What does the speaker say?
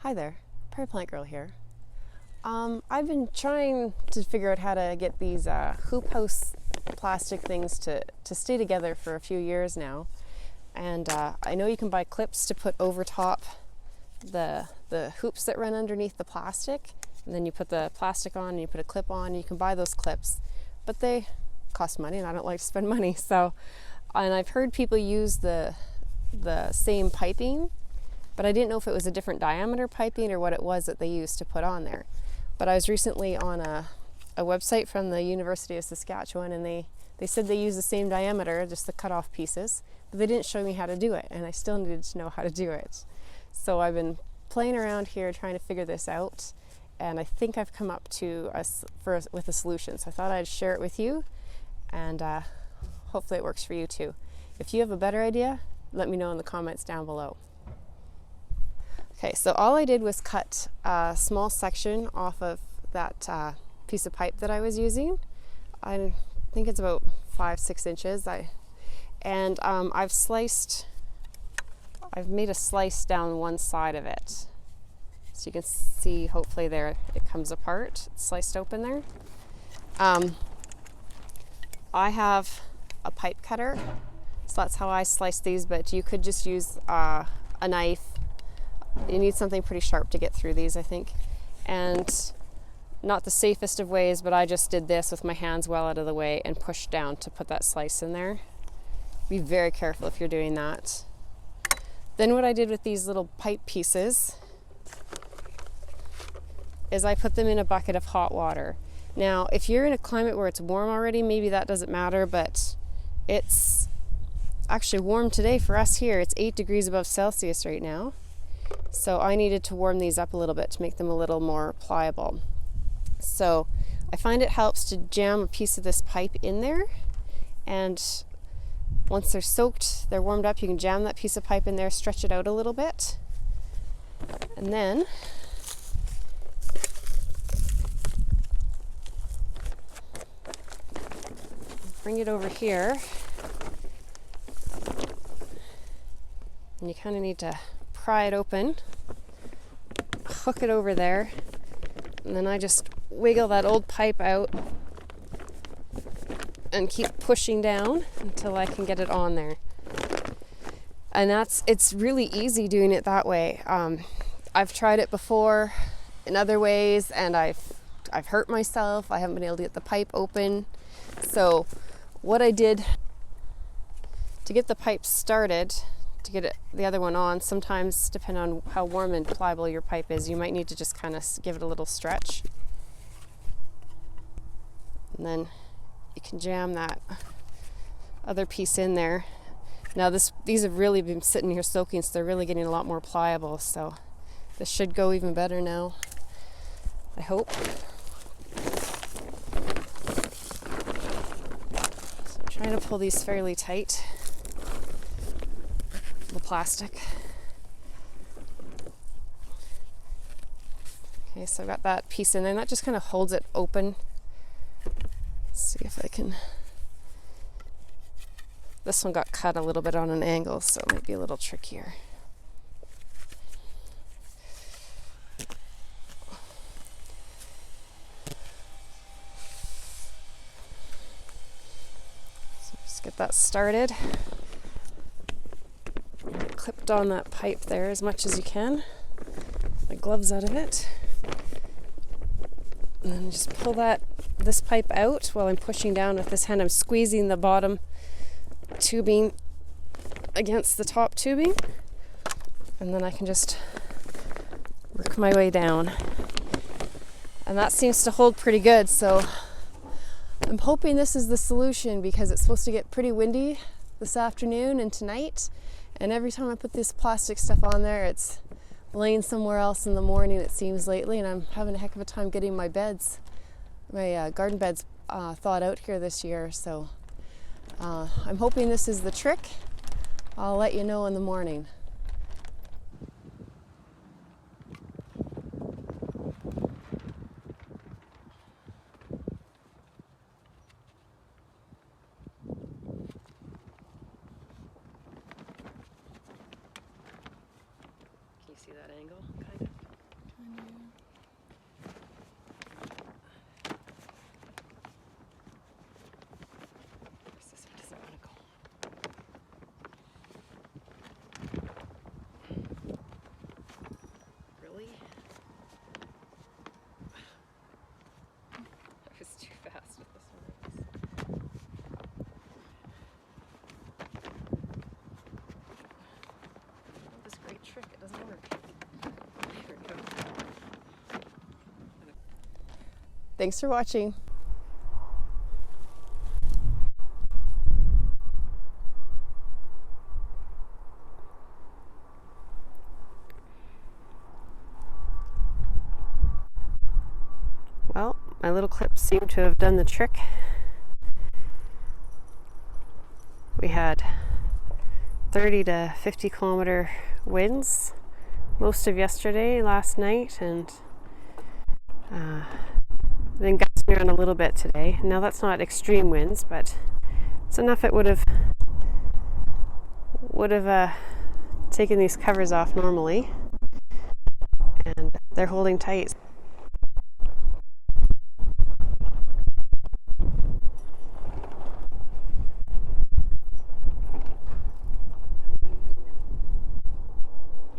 Hi there, Prairie Plant Girl here. I've been trying to figure out how to get these hoop house plastic things to stay together for a few years now. And I know you can buy clips to put over top the hoops that run underneath the plastic. And then you put the plastic on and you put a clip on. And you can buy those clips, but they cost money and I don't like to spend money. So, and I've heard people use the same piping, but I didn't know if it was a different diameter piping or what it was that they used to put on there. But I was recently on a website from the University of Saskatchewan, and they said they use the same diameter, just the cut off pieces, but they didn't show me how to do it, and I still needed to know how to do it. So I've been playing around here trying to figure this out, and I think I've come up to with a solution. So I thought I'd share it with you, and hopefully it works for you too. If you have a better idea, let me know in the comments down below. Okay, so all I did was cut a small section off of that piece of pipe that I was using. I think it's about 5-6 inches. I've made a slice down one side of it. So you can see, hopefully there, it comes apart. It's sliced open there. I have a pipe cutter, so that's how I slice these, but you could just use a knife. You need something pretty sharp to get through these, I think. And not the safest of ways, but I just did this with my hands well out of the way and pushed down to put that slice in there. Be very careful if you're doing that. Then what I did with these little pipe pieces is I put them in a bucket of hot water. Now, if you're in a climate where it's warm already, maybe that doesn't matter, but it's actually warm today for us here. It's 8 degrees above Celsius right now. So I needed to warm these up a little bit to make them a little more pliable. So I find it helps to jam a piece of this pipe in there, and once they're soaked, they're warmed up, you can jam that piece of pipe in there, stretch it out a little bit, and then bring it over here, and you kind of need to pry it open, hook it over there, and then I just wiggle that old pipe out and keep pushing down until I can get it on there. And it's really easy doing it that way. I've tried it before in other ways, and I've hurt myself. I haven't been able to get the pipe open. So what I did to get the pipe started, to get the other one on, sometimes depending on how warm and pliable your pipe is, you might need to just kind of give it a little stretch. And then you can jam that other piece in there. Now these have really been sitting here soaking, so they're really getting a lot more pliable. So this should go even better now, I hope. So I'm trying to pull these fairly tight, the plastic. Okay, so I've got that piece in there, and that just kind of holds it open. Let's see if I can. This one got cut a little bit on an angle, so it might be a little trickier. So just get that started. Clipped on that pipe there as much as you can. My gloves out of it. And then just pull this pipe out while I'm pushing down with this hand. I'm squeezing the bottom tubing against the top tubing, and then I can just work my way down. And that seems to hold pretty good, so I'm hoping this is the solution, because it's supposed to get pretty windy this afternoon and tonight, and every time I put this plastic stuff on there, it's laying somewhere else in the morning, it seems, lately, and I'm having a heck of a time getting my garden beds thawed out here this year. So I'm hoping this is the trick. I'll let you know in the morning. Can you see that angle, kind of? This one doesn't want to go. Really? That was too fast with this one. This great trick, it doesn't work. There we go. Thanks for watching. Well, my little clips seem to have done the trick. We had 30 to 50 kilometer winds most of yesterday, last night, and then gusting around a little bit today. Now that's not extreme winds, but it's enough it would have taken these covers off normally, and they're holding tight.